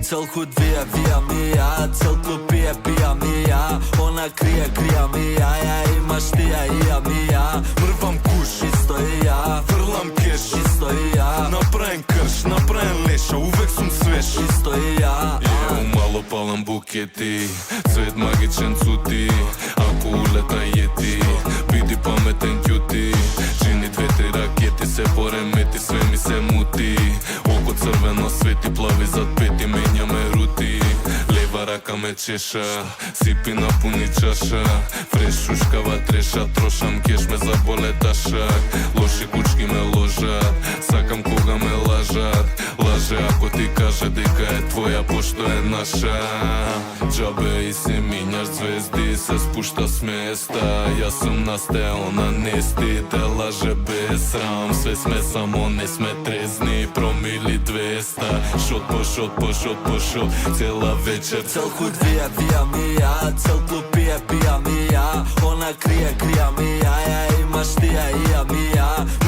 Цел худ вија ми ја, цел клуб пија ми ја. Она крија ми ја, имаш ти ја и ја ми ја. Мрвам куш, исто и ја, фрлам кеш, исто и ја. направен крш, направен леша, увек сум свеж, исто и ја. Мало палам букети, цвет магичен цути. Ако улета јети, биди паметен ќути. Чини две-три ракети, се поремети, све ми се мути. Око црвено свети, плави зад пети, менјаме рути. Лева рака ме чеша, сипи напуни чаша. Фреш шушкава треша, трошам кеш ме заболе дашак. Лоши кучки ме ложат, сакам кога ме лажат. Лаже ако ти каже дека е твоја, пошто е наша. Джабе и се минјаш звезди, се спушта с места. Јас сум на стеона, нести, те лаже без срам. Све сме само не сме трезни, промили 200. Шот по шот, по шот по шот, цела вечер. Цел худ вија ми ја, цел клуб пија ми ја. Она крија ми ја, имаш ти ја и ја ми ја.